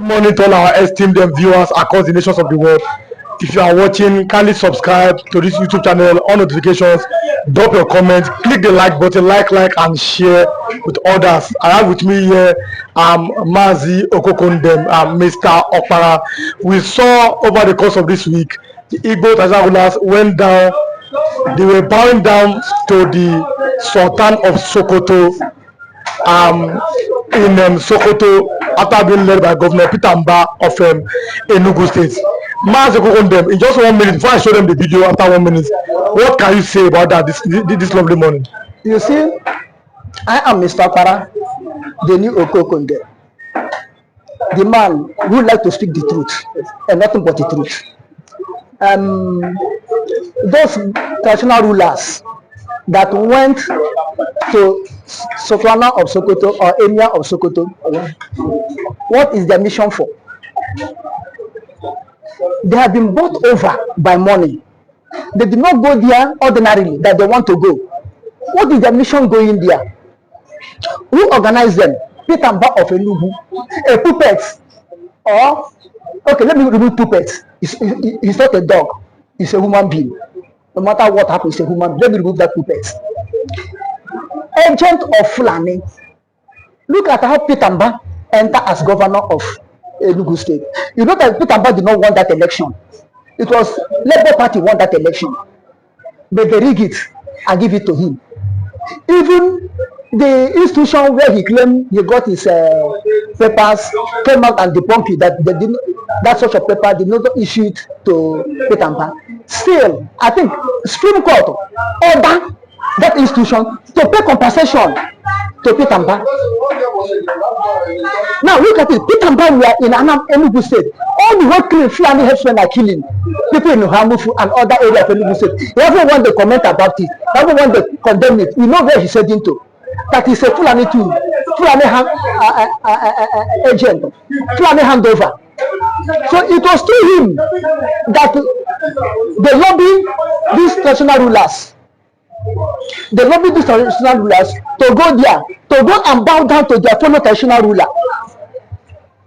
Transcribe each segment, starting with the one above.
Morning to all our esteemed viewers across the nations of the world. If you are watching, kindly subscribe to this YouTube channel, on notifications, drop your comments, click the like button, like, and share with others. I have with me here Mazi Okokondem, Mr. Okpara. We saw over the course of this week, the IGBO rulers went down, they were bowing down to the Sultan of Sokoto in Sokoto after being led by Governor Pitamba of Enugu State. Mazi Okokondem, in just 1 minute, before I show them the video after 1 minute, what can you say about that this lovely morning? You see, I am Mr. Okpara, the new Okokondem, the man who like to speak the truth and nothing but the truth. Those traditional rulers that went to Sultan of Sokoto or Emir of Sokoto, what is their mission for? They have been bought over by money. They did not go there ordinarily that they want to go. What is their mission going there? Who organized them? Pitamba of Enugu, a puppet, or okay, let me remove puppet. It's not a dog, it's a human being. No matter what happens, it's a human being. Let me remove that puppet. Agent of Fulani. Look at how Pitamba entered as governor of Enugu State. You know that Pitamba did not want that election. It was Labour Party won that election. But they rig it and give it to him. Even the institution where he claimed he got his papers came out and debunked it, that they didn't, that such a paper did not issue it to Pitamba. Still, I think Supreme Court ordered that institution to pay compensation to Pitamba. Now look at it. Pitamba, we are in Enugu State. All the work Fulani headsmen are killing people in Hamufu and other areas of Enugu State. Everyone they comment about it. Everyone they condemn it. We know where he's heading to. That is a Fulani too. Fulani agent. Fulani handover. So it was through him that they lobby these traditional rulers. They lobby these traditional rulers to go there, to go and bow down to their fellow traditional ruler.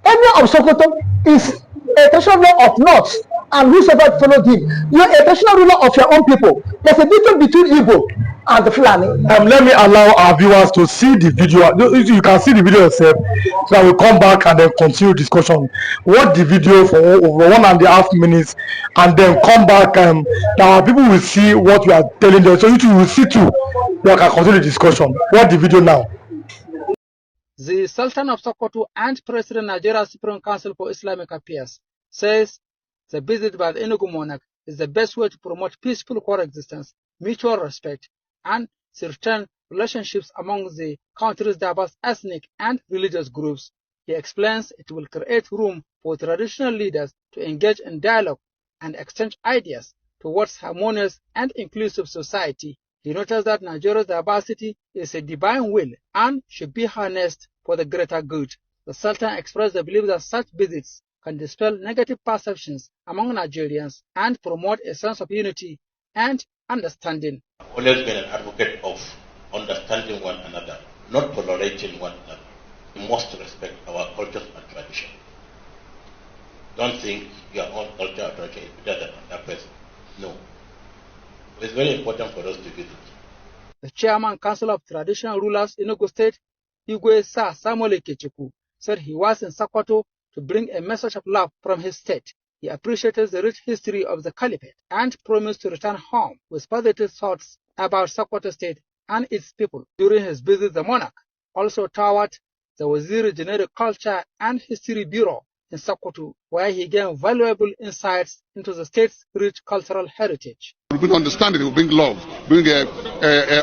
Emir of Sokoto is a traditional ruler of North, and whosoever followed him, you are a traditional ruler of your own people. There's a difference between Igbo and the Fulani. Let me allow our viewers to see the video. You can see the video yourself, so I will come back and then continue discussion. Watch the video for over 1.5 minutes, and then come back. Now people will see what we are telling them, so you will see too. We can continue the discussion. Watch the video now. The Sultan of Sokoto and President Nigeria Supreme Council for Islamic Affairs says the visit by the Enugu monarch is the best way to promote peaceful coexistence, mutual respect, and certain relationships among the country's diverse ethnic and religious groups. He explains it will create room for traditional leaders to engage in dialogue and exchange ideas towards harmonious and inclusive society. He notes that Nigeria's diversity is a divine will and should be harnessed for the greater good. The Sultan expressed the belief that such visits can dispel negative perceptions among Nigerians and promote a sense of unity and understanding. I've always been an advocate of understanding one another, not tolerating one another. We must respect our culture and tradition. Don't think your own culture or tradition is better than another person. No. It's very important for us to visit. The Chairman Council of Traditional Rulers in Enugu State, Igwe Sir Samuel Ikechukwu, said he was in Sokoto to bring a message of love from his state. He appreciated the rich history of the Caliphate and promised to return home with positive thoughts about Sokoto State and its people. During his visit, the monarch also toured the Waziri Generic Culture and History Bureau in Sokoto, where he gained valuable insights into the state's rich cultural heritage. It will bring understanding, it will bring love, bring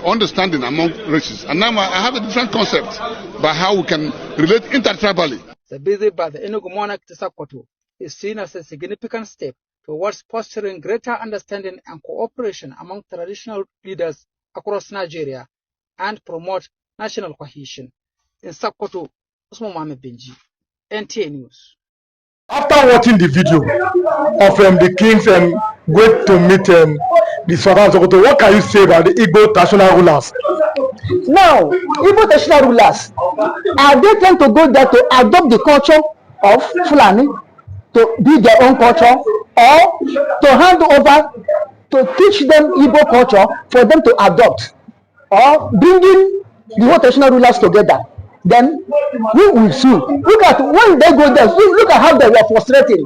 understanding among races. And now I have a different concept by how we can relate intertribally. The visit by the Enugu monarch to Sokoto is seen as a significant step towards fostering greater understanding and cooperation among traditional leaders across Nigeria and promote national cohesion. In Sokoto, Usman Mohammed Benji, NTA News. After watching the video of the kings going to meet the Sultan of Sokoto, what can you say about the Igbo traditional rulers? Now, Igbo traditional rulers, are they trying to go there to adopt the culture of Fulani to be their own culture, or to hand over to teach them Igbo culture for them to adopt, or bringing the whole traditional rulers together. Then we will see. Look at when they go there. Look at how they were frustrating.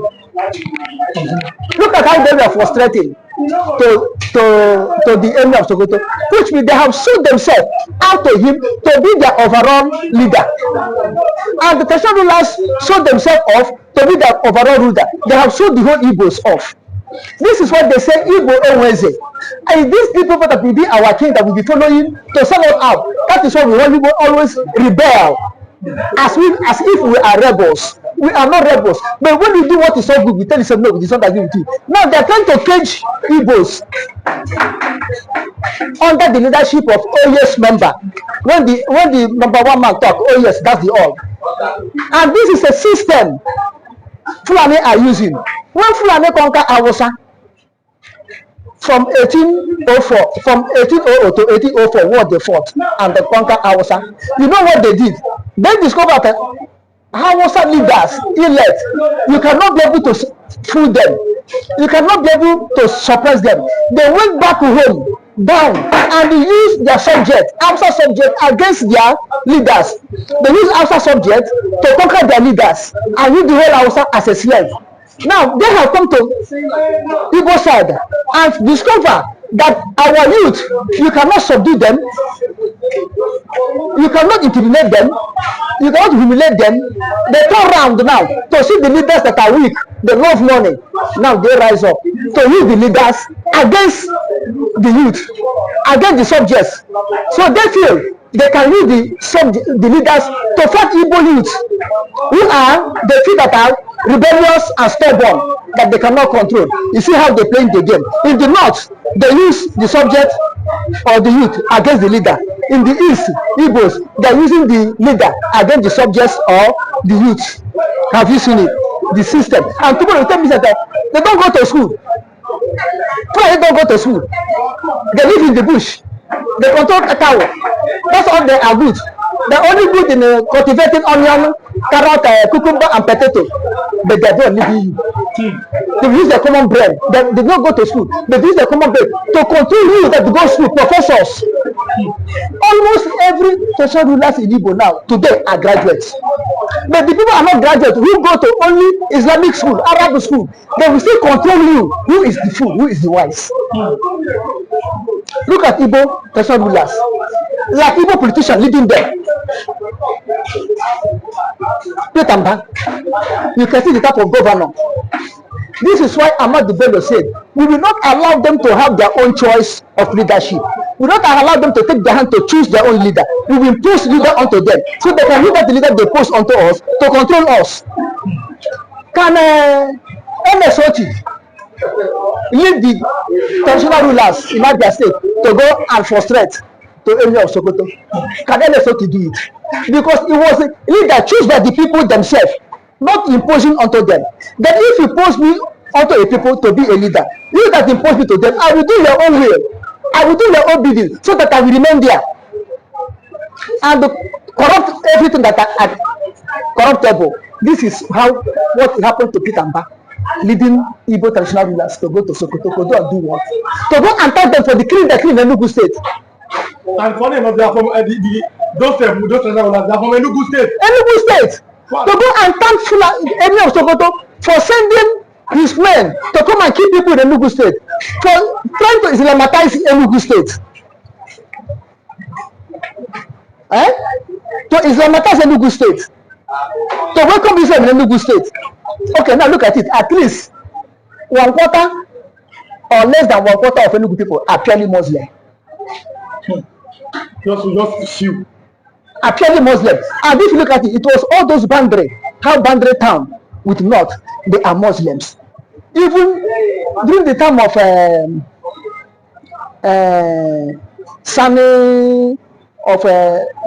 Look at how they were frustrating to the emir of Sokoto, which means they have sold themselves out to him to be their overall leader. And the traditional rulers sold themselves off to be their overall ruler. They have sold the whole Igbos off. This is what they say Igbo Enweze. And these people that will be our king that will be following to sell us out. That is why we always rebel. As if we are rebels. We are not rebels. But when we do what is so good, we tell you no, it is not that good. Now they are trying to cage Igbos under the leadership of OYS member. When the number one man talk, oh yes, that's the all. And this is a system Fulani are using. When Fulani conquer Hausa from 1804, from 1800 to 1804, what they fought and they conquer Hausa. You know what they did? They discovered that Hausa leaders, elect, you cannot be able to fool them. You cannot be able to suppress them. They went back home, down, and they used their subject, Hausa subject, against their leaders. They used Hausa subject to conquer their leaders and use the whole Hausa as a slave. Now they have come to Igbo side and discover that our youth, you cannot subdue them, you cannot intimidate them, you cannot humiliate them. They turn around now to see the leaders that are weak, they love money. Now they rise up to use the leaders against the youth, against the subjects. So they feel they can use the leaders to fight Igbo youth who are, they feel that are rebellious and stubborn, that they cannot control. You see how they play the game. In the north, they use the subject or the youth against the leader. In the east, Igbos, they are using the leader against the subjects or the youth. Have you seen it? The system. And people will tell me that they don't go to school. Why they don't go to school? They live in the bush. They control a cow. That's all they are good. They're only good in cultivating onion, carrot, cucumber, and potato. But they don't live in you. They use their common brain. They don't go to school. They use their common brain to control you that go to school, professors. Almost every social rulers in Igbo now, today, are graduates. But the people are not graduates who go to only Islamic school, Arab school. They will still control you. Who is the fool? Who is the wise? Look at Igbo social rulers. Like Igbo politicians leading them. You can see the type of governor. This is why Ahmad Bello said, we will not allow them to have their own choice of leadership. We will not allow them to take their hand to choose their own leader. We will impose leader onto them, so they can leave the leader they post onto us to control us. Can MSOT lead the traditional rulers in Abia State to go and frustrate to area of Sokoto? Can MSOT do it? Because it was a leader chosen by the people themselves, not imposing onto them. Then if you post me onto a people to be a leader, you that impose me to them, I will do your own will. I will do your own bidding so that I will remain there and corrupt everything that are corruptible. This is what happened to Peter Mba, leading Igbo traditional rulers to go to Sokoto to go and do what? To go and thank them for the clean in Enugu State. And funny enough, they are from those traditional rulers, they are from Enugu State. Enugu State. Wow. To go and thank Emir of Sokoto for sending his men to come and keep people in Enugu State, for trying to Islamatize Enugu State. To Islamatize Enugu State. To welcome Islam in Enugu State. Okay, now look at it. At least 1/4 or less than 1/4 of Enugu people are purely Muslim. Just few. Are purely Muslim. And if you look at it, it was all those boundary town with North, they are Muslims. Even during the time of Sani of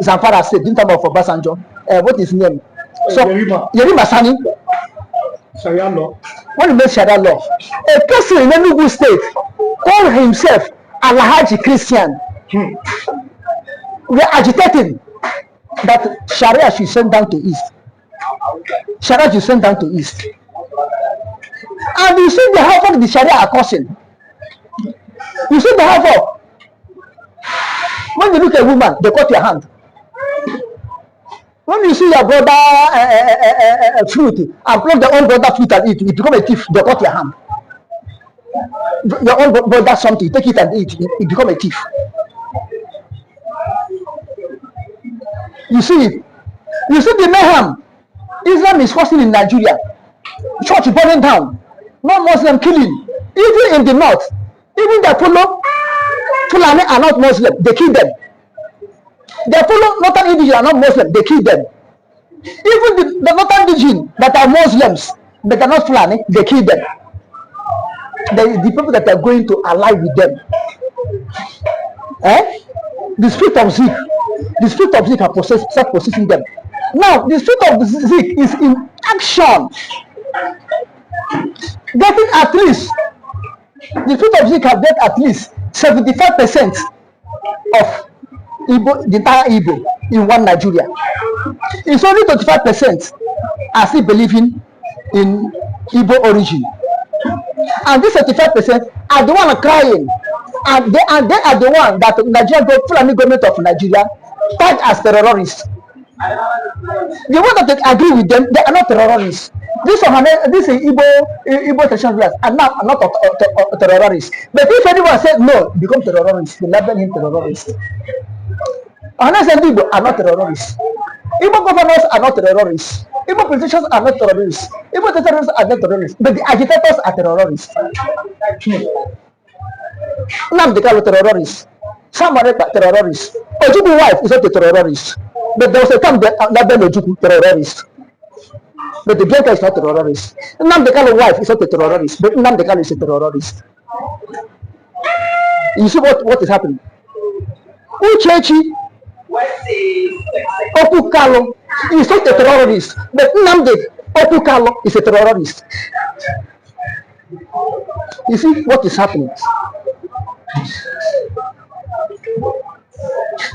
Zamfara State, during the time of Obasanjo, what is his name? So, Yerima Sani. Sharia law. When he made Sharia law, a person in Enugu State called himself Alhaji Christian. We are agitating that Sharia should send down to East. Sharia is sent down to east. And you see the havoc the Sharia are causing. You see the havoc. When you look at a woman, they cut your hand. When you see your brother fruit and pluck their own brother fruit and eat, you become a thief, they cut your hand. Your own brother something, you take it and eat, you become a thief. You see it. You see the mayhem Islam is causing in Nigeria. Church burning down, non-Muslim killing. Even in the north, even the Fulani are not Muslim, they kill them. The northern indigenous are not Muslim, they kill them. Even the northern indigenous that are Muslims, that are not Fulani, they kill them. The people that are going to ally with them. The spirit of Zik are possessing them. Now, the spirit of Zik is in action. Getting at least, the spirit of Zik have get at least 75% of Igbo, the entire Igbo in one Nigeria. It's only 25% are still believing in Igbo origin. And this 35% are the one crying. And they are the one that Nigeria Fulani government of Nigeria tag as terrorists. The one that they agree with them, they are not terrorists. This is Igbo traditional rulers are not terrorists. But if anyone said no, become terrorists, they label him terrorist. Unless Igbo are not terrorists. Igbo governors are not terrorists. Igbo politicians are not terrorists. Igbo terrorists are not terrorists. But the agitators are terrorists. Nam they call terrorists. Some are terrorists. Ojuku wife is not a terrorist. But there was a time that labeled Ojuku terrorist. But the Bianca is not a terrorist. Nam they call wife is not a terrorist. But Nam they call is a terrorist. You see what is happening? Uchechi Opukalo is not a terrorist, but Nnamdi Opukalo is a terrorist. You see what is happening?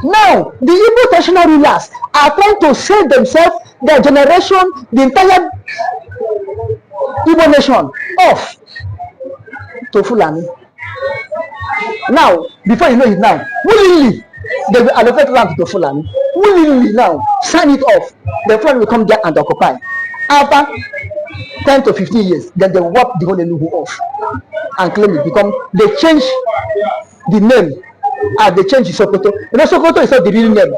Now, the Igbo traditional rulers are trying to sell themselves, their generation, the entire Igbo nation off to Fulani. Now, before you know it now, willingly, they will allocate land to Fulani. Willingly now, sign it off. The Fulani will come there and occupy. After 10 to 15 years, then they wipe the whole Enugu off and claim it become, they change the name and they change Sokoto. You know, Sokoto is not the real name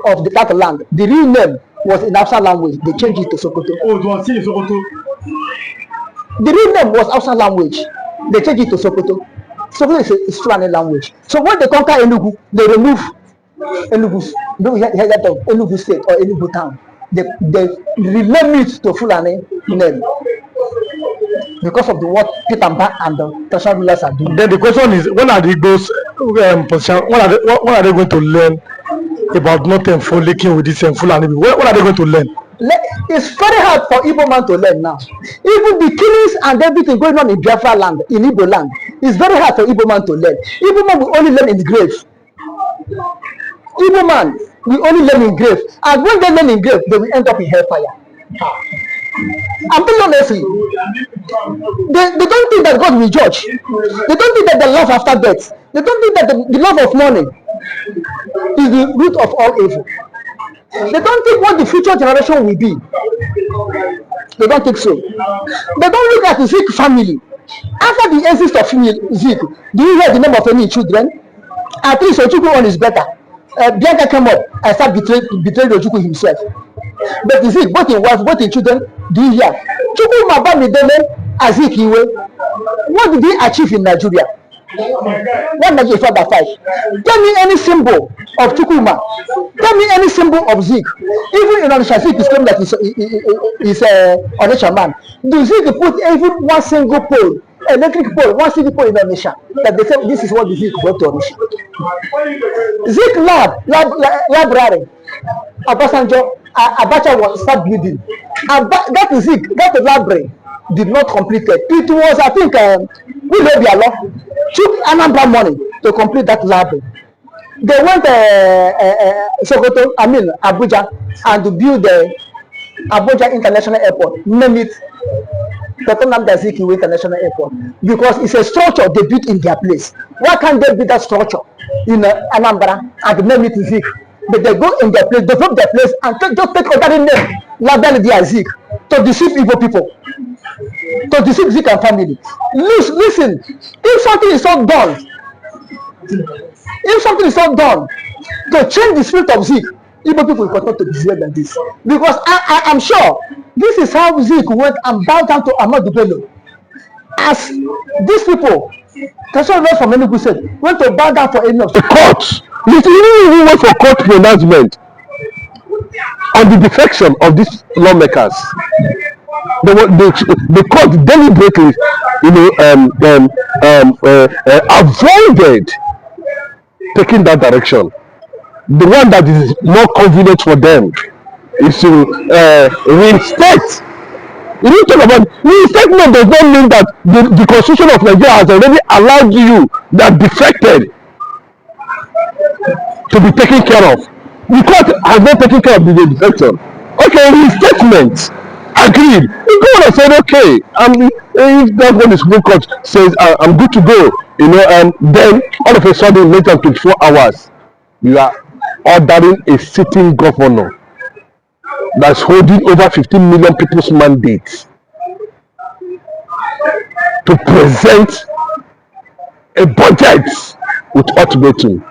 of that land. The real name was in Hausa language. They changed it to Sokoto. Oh, do I see Sokoto? The real name was Hausa language. They changed it to Sokoto. Sokoto is Fulani language. So when they conquer Enugu, they remove Enugu state or Enugu town. They rename it to Fulani name because of the what Pitamba and the traditional rulers are doing. Then the question is, when are the Igbos position? When are they going to learn about not linking with this Fulani? When are they going to learn? It's very hard for Igbo man to learn now. Even the killings and everything going on in Biafra land, in Igbo land, it's very hard for Igbo man to learn. Igbo man will only learn in the grave. Igbo man will only learn in grave. And when they learn in grave, they will end up in hellfire. I'm telling you honestly, they don't think that God will judge. They don't think that the love after death. They don't think that the love of money is the root of all evil. They don't think what the future generation will be. They don't think so. They don't look at the Zik family. After the exist of Zik, do you hear the name of any children? At least Ojuku one is better. Bianca came up and started betraying Ojuku himself. But the Zik, both in wife, both in children, do you hear? Chukwu Mabami Dele Azikiwe. What did he achieve in Nigeria? What Nigeria father fight? Tell me any symbol of Chukwuma. Tell me any symbol of Zik. Even in Onisha, Zik is claimed that he's Onisha man. Do Zik put even one single pole, electric pole, one single pole in Onisha? That they say this is what the Zik brought to Onisha. Zik library. Abasanjo, Abacha was start building. And that Zik, that library did not complete it. It was, I think, we know their law. Took Anambra money to complete that library. They went Sokoto, Abuja, and to build Abuja International Airport, name it Sultan of Sokoto International Airport, because it's a structure they built in their place. Why can't they build that structure in Anambra and name it Zik? But they go in their place, develop their place, and just take other name, label their Zik, to deceive evil people, to deceive Zik and family. Listen, if something is not done, to change the spirit of Zik, Igbo people will continue to behave like this. Because I am sure this is how Zik went and bowed down to Ahmadu Bello. As these people, that's why not from Enugu State, went to bow down for enough. The court, we went for court pronouncement on the defection of these lawmakers. The court deliberately, avoided taking that direction. The one that is more convenient for them is to reinstate. You need to talk about reinstatement does not mean that the constitution of Nigeria has already allowed you that defected to be taken care of. The court has not taken care of the defection. Okay, reinstatement. Agreed. You go on and say, okay, if that one is Supreme Court says I'm good to go, then all of a sudden, later than 24 hours, you are ordering a sitting governor that's holding over 15 million people's mandates to present a budget with ultimatum.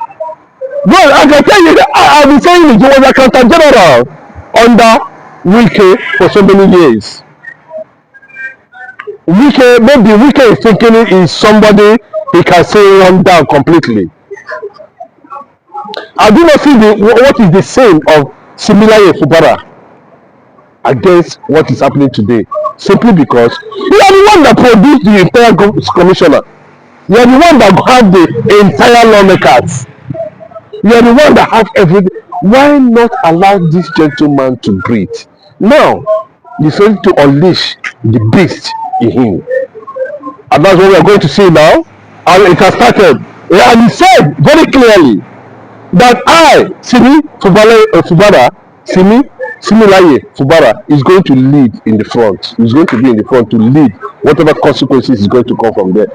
Well, I can tell you that I've been saying it, he was accountant general under Wike for so many years. Maybe Wike is thinking is somebody he can say run down completely. I do not see what is the same of Similaye Fubara against what is happening today, simply because you are the one that produced the entire commissioner. You are the one that have the entire lawmakers. You are the one that have everything. Why not allow this gentleman to breathe? Now, he's ready to unleash the beast in him. And that's what we are going to see now. And it has started. And he said very clearly that Similaye Fubara is going to lead in the front. He's going to be in the front to lead whatever consequences is going to come from there.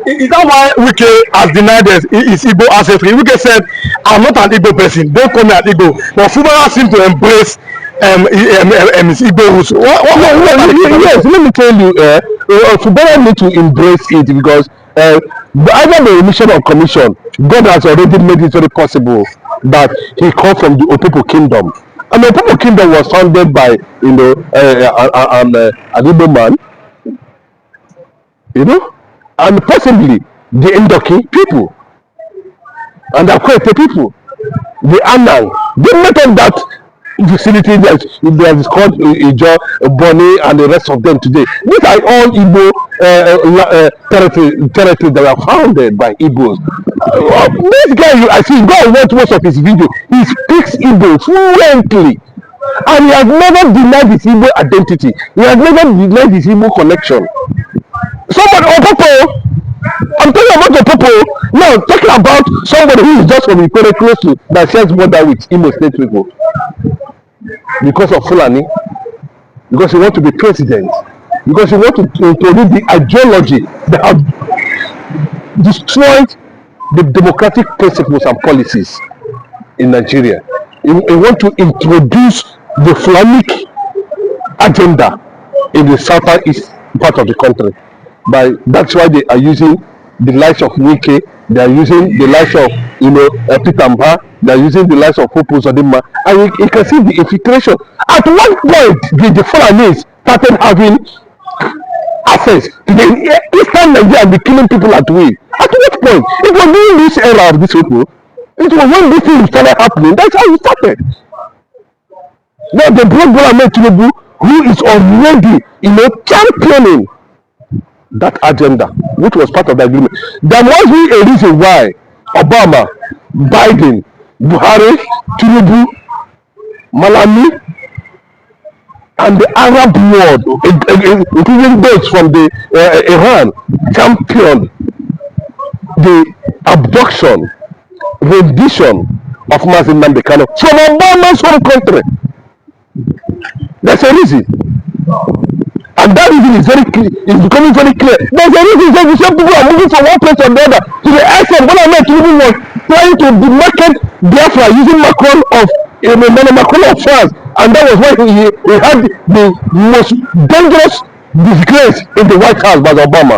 Is that why Wike has denied his Igbo ancestry? Wike said, I'm not an Igbo person, don't call me an Igbo. But Fubara seems to embrace his Igbo roots. Yes, let me tell you, Fubara need to embrace it because either the remission of commission, God has already made it very possible that he comes from the Opopo kingdom. And the Opopo kingdom was founded by, an Igbo man, and possibly the Ndoki people, and the Akwete people, the Anang. They met on that vicinity that is called Ijo, Boni, and the rest of them today. These are all Igbo territories that are founded by Igbos. This guy, I see, go and watch most of his video. He speaks Igbo fluently. And he has never denied his Igbo identity. He has never denied his Igbo connection. Somebody, Opopo, I'm talking about Opopo. Now, talking about somebody who is just from Ikore close to that shares border with Imo State people. Because of Fulani, because he wants to be president, because he wants to introduce the ideology that have destroyed the democratic principles and policies in Nigeria. He wants to introduce the Fulani agenda in the southeast part of the country. That's why they are using the likes of Wike, they are using the likes of Pitamba, they are using the likes of Popo Zadima, and you can see the infiltration. At one point, the Fulanis started having access to the eastern Nigeria and be killing people at will. At what point? It was during this era of these people. It was when this thing started happening. That's how it started. Now they brought Bola Tinubu, who is already, championing that agenda, which was part of the agreement. There must be a reason why Obama, Biden, Buhari, Tinubu, Malami, and the Arab world, including those from the Iran, championed the abduction, rendition of Mazi Nnamdi Kanu from Obama's home country. There's a reason. And that reason is very clear, is becoming very clear. There's a reason that the same people are moving from one place to the other. To the extent when I met Tinubu was trying to demarket Biafra using Macron of Macron of France, and that was why he had the most dangerous disgrace in the White House by Obama.